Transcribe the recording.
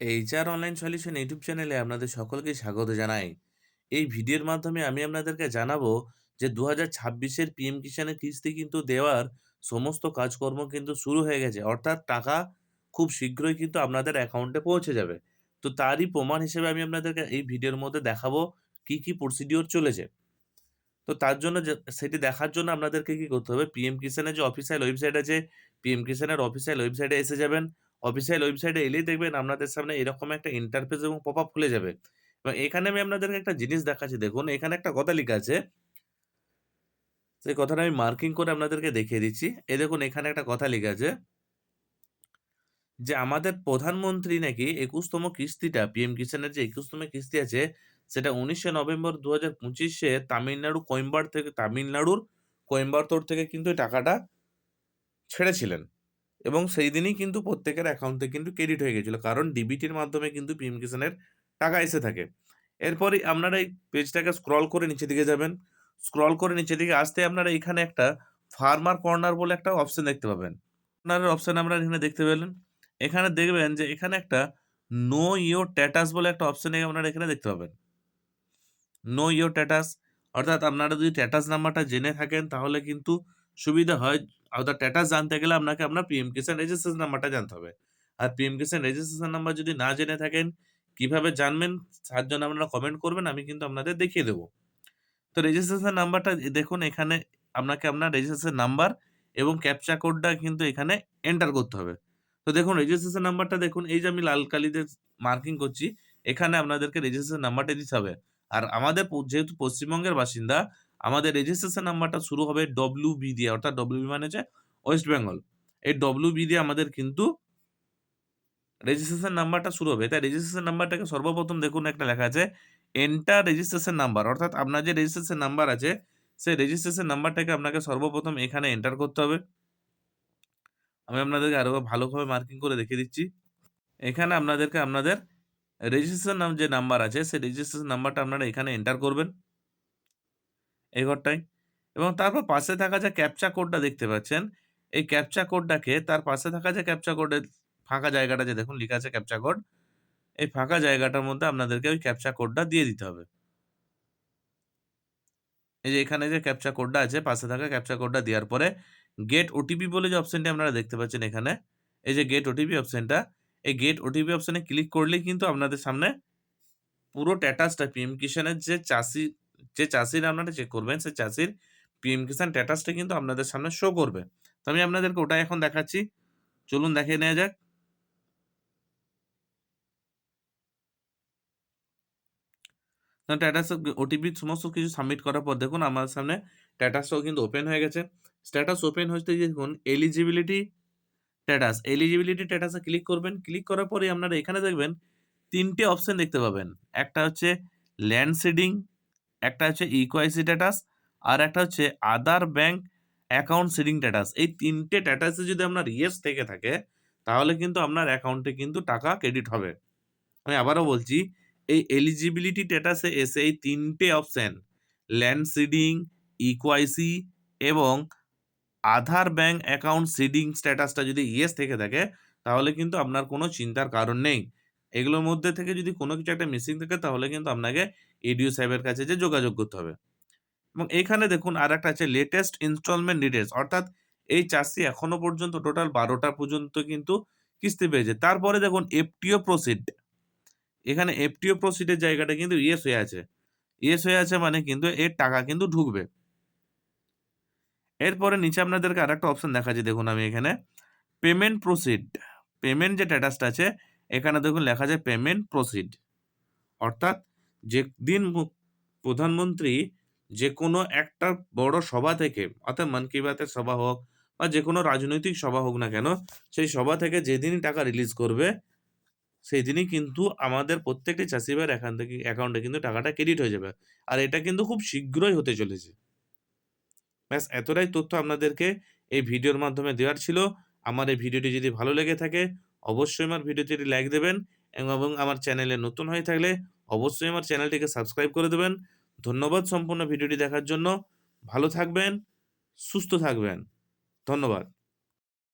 HR online solution YouTube চ্যানেলে আপনাদের সকলকে স্বাগত জানাই। এই ভিডিওর মাধ্যমে আমি আপনাদেরকে জানাবো যে ২০২৬ এর পিএম কিষাণের কিস্তি কিন্তু দেওয়ার সমস্ত কাজকর্ম কিন্তু শুরু হয়ে গেছে। অর্থাৎ টাকা খুব শীঘ্রই কিন্তু আপনাদের অ্যাকাউন্টে পৌঁছে যাবে। তো তারই প্রমাণ হিসেবে আমি আপনাদেরকে এই ভিডিওর মধ্যে দেখাবো কি, কি প্রসিডিওর চলেছে। তো তার জন্য সেটি দেখার জন্য আপনাদেরকে কি করতে হবে? পিএম কিষাণের যে অফিসিয়াল ওয়েবসাইট আছে, পিএম কিষাণের অফিসিয়াল ওয়েবসাইটে এসে যাবেন। অফিসিয়াল ওয়েবসাইটে এলেই দেখবেন আপনাদের সামনে এরকম একটা ইন্টারফেস এবং পপআপ খুলে যাবে। এবং এখানে আমি আপনাদেরকে একটা জিনিস দেখাচ্ছি দেখুন, এখানে একটা কথা লিখা আছে। সেই কথাটা আমি মার্কিং করে আপনাদেরকে দেখিয়ে দিচ্ছি। এই দেখুন এখানে একটা কথা লিখা আছে যে আমাদের প্রধানমন্ত্রী নাকি ২১তম কিস্তিটা পিএম কিষাণের যে ২১তম কিস্তি আছে, সেটা ১৯শে নভেম্বর ২০২৫ এ তামিলনাড়ুর কোয়েম্বাটোর থেকে কিন্তু এই টাকাটা ছেড়েছিলেন। এবং সেইদিনই কিন্তু প্রত্যেকের অ্যাকাউন্টে কিন্তু ক্রেডিট হয়ে গেছিল। কারণ ডিবিটির মাধ্যমে কিন্তু পিএম কিষাণের টাকা এসে থাকে। এরপরেই আপনারা এই পেজটাকে স্ক্রল করে নিচের দিকে যাবেন। স্ক্রল করে নিচের দিকে আসতেই আপনারা এখানে একটা ফার্মার কর্নার বলে একটা অপশন দেখতে পাবেন। কর্নারের অপশন আপনারা এখানে দেখতে পেলেন। এখানে দেখবেন যে এখানে একটা নো ইওর স্ট্যাটাস বলে একটা অপশন আপনারা এখানে দেখতে পাবেন। নো ইওর স্ট্যাটাস অর্থাৎ আপনারা যদি স্ট্যাটাস নাম্বারটা জেনে থাকেন তাহলে কিন্তু সুবিধা হয়। আপনার স্ট্যাটাস জানতে গেলে আপনাকে আপনার পিএম কিষাণ রেজিস্ট্রেশন নাম্বারটা জানতে হবে। আর পিএম কিষাণ রেজিস্ট্রেশন নাম্বার যদি না জেনে থাকেন, কিভাবে জানবেন তার জন্য আপনারা কমেন্ট করবেন, আমি কিন্তু আপনাদের দেখিয়ে দেব। তো রেজিস্ট্রেশন নাম্বারটা দেখুন এখানে আপনাকে আপনার রেজিস্ট্রেশন নাম্বার এবং ক্যাপচা কোডটা কিন্তু এখানে এন্টার করতে হবে। তো দেখুন রেজিস্ট্রেশন নাম্বারটা দেখুন, এই যে আমি লাল কালি দিয়ে মার্কিং করছি, এখানে আপনাদেরকে রেজিস্ট্রেশন নাম্বারটা দিতে হবে। আর আমাদের যেহেতু পশ্চিমবঙ্গের বাসিন্দা, আমাদের রেজিস্ট্রেশন নাম্বারটা শুরু হবে ডব্লিউ-বি দিয়ে, অর্থাৎ ডব্লিউ-বি মানে হচ্ছে ওয়েস্ট বেঙ্গল। এই ডব্লিউ-বি দিয়ে আমাদের কিন্তু রেজিস্ট্রেশন নাম্বারটা শুরু হবে। তাই রেজিস্ট্রেশন নাম্বারটাকে সর্বপ্রথম দেখুন একটা লেখা আছে এন্টার রেজিস্ট্রেশন নাম্বার, অর্থাৎ আপনার যে রেজিস্ট্রেশন নাম্বার আছে, সেই রেজিস্ট্রেশন নাম্বারটাকে আপনাকে সর্বপ্রথম এখানে এন্টার করতে হবে। আমি আপনাদেরকে আরো ভালোভাবে মার্কিং করে দেখিয়ে দিচ্ছি। এখানে আপনাদেরকে আপনাদের রেজিস্ট্রেশন যে নাম্বার আছে, সেই রেজিস্ট্রেশন নাম্বারটা আপনারা এখানে এন্টার করবেন এই ঘরটায়। এবং তারপর পাশে থাকা যে ক্যাপচা কোডটা দেখতে পাচ্ছেন, এই ক্যাপচা কোডটাকে তার পাশে থাকা যে ক্যাপচা কোডের ফাঁকা জায়গাটা যে দেখুন লিখা আছে ক্যাপচা কোড, এই ফাঁকা জায়গাটার মধ্যে আপনাদেরকে ওই ক্যাপচা কোডটা দিয়ে দিতে হবে। এই যে এখানে যে ক্যাপচা কোডটা আছে, পাশে থাকা ক্যাপচা কোডটা দেওয়ার পরে গেট ওটিপি বলে যে অপশনটি আপনারা দেখতে পাচ্ছেন এখানে, এই যে গেট ওটিপি অপশনটা, এই গেট ওটিপি অপশনে ক্লিক করলেই কিন্তু আপনাদের সামনে পুরো স্ট্যাটাসটা পিএম কিষাণের যে চাষির আপনারা চেক করবেন, সেই চাষির পিএম কিষাণ স্ট্যাটাসটা কিন্তু আপনাদের সামনে শো করবে। তো আমি আপনাদেরকে ওটাই এখন দেখাচ্ছি। চলুন দেখে নেওয়া যাক। স্ট্যাটাস ওটিপি সমস্ত কিছু সাবমিট করার পর দেখুন আমার সামনে স্ট্যাটাসটাও কিন্তু ওপেন হয়ে গেছে। স্ট্যাটাস ওপেন হতে গিয়ে দেখুন এলিজিবিলিটি স্ট্যাটাসে ক্লিক করবেন। ক্লিক করার পরেই আপনারা এখানে দেখবেন ৩ টে অপশন দেখতে পাবেন। একটা হচ্ছে ল্যান্ড সিডিং, একটা হচ্ছে ইকোয়াইসি স্ট্যাটাস, আর একটা হচ্ছে আদার ব্যাংক অ্যাকাউন্ট সিডিং স্ট্যাটাস। এই ৩ টে স্ট্যাটাসে যদি আপনার ইয়েস থেকে থাকে, তাহলে কিন্তু আপনার অ্যাকাউন্টে কিন্তু টাকা ক্রেডিট হবে। আমি আবারও বলছি, এই এলিজিবিলিটি স্ট্যাটাসে এসে এই ৩ টে অপশন ল্যান্ড সিডিং, ইকোয়াইসি এবং আধার ব্যাংক অ্যাকাউন্ট সিডিং স্ট্যাটাসটা যদি ইয়েস থেকে থাকে, তাহলে কিন্তু আপনার কোনো চিন্তার কারণ নেই। এগুলোর মধ্যে থেকে যদি কোনো কিছু একটা মিসিং থাকে, তাহলে কিন্তু আপনাকে এডিও সাহেবের কাছে যেয়ে যোগাযোগ করতে হবে। এবং এইখানে দেখুন আরেকটা আছে লেটেস্ট ইনস্টলমেন্ট ডিটেইলস, অর্থাৎ এই চাষী এখনো পর্যন্ত টোটাল ১২ টা পর্যন্ত কিন্তু কিস্তি পেয়েছে। তারপরে দেখুন এফটিও প্রসিড। এখানে এফটিও প্রসিড এর জায়গাটা কিন্তু ইয়েস হয়ে আছে। ইয়েস হয়ে আছে মানে কিন্তু এর টাকা কিন্তু ঢুকবে। এরপরে নিচে আপনাদেরকে আরেকটা অপশন দেখাচ্ছি দেখুন আমি এখানে পেমেন্ট প্রসিড। পেমেন্ট যে স্ট্যাটাসটা আছে, এখানে দেখুন লেখা আছে পেমেন্ট প্রসিড। অর্থাৎ যেদিন প্রধানমন্ত্রী যেকোনো একটা বড় সভা থেকে, অর্থাৎ মন কি বাতের সভা হোক বা যেকোনো রাজনৈতিক সভা হোক না কেন, সেই সভা থেকে যেদিনই টাকা রিলিজ করবে, সেইদিনই কিন্তু আমাদের প্রত্যেকটি চাষি ভাইয়ের এখান থেকে অ্যাকাউন্টে কিন্তু টাকাটা ক্রেডিট হয়ে যাবে। আর এটা কিন্তু খুব শীঘ্রই হতে চলেছে। ব্যাস এতটাই তথ্য আপনাদেরকে এই ভিডিওর মাধ্যমে দেওয়ার ছিল। আমার এই ভিডিওটি যদি ভালো লেগে থাকে, অবশ্যই আমার ভিডিওতে একটি লাইক দেবেন এবং আমার চ্যানেলে নতুন হয়ে থাকলে অবশ্যই আমার চ্যানেলটিকে সাবস্ক্রাইব করে দেবেন। ধন্যবাদ সম্পূর্ণ ভিডিওটি দেখার জন্য। ভালো থাকবেন, সুস্থ থাকবেন। ধন্যবাদ।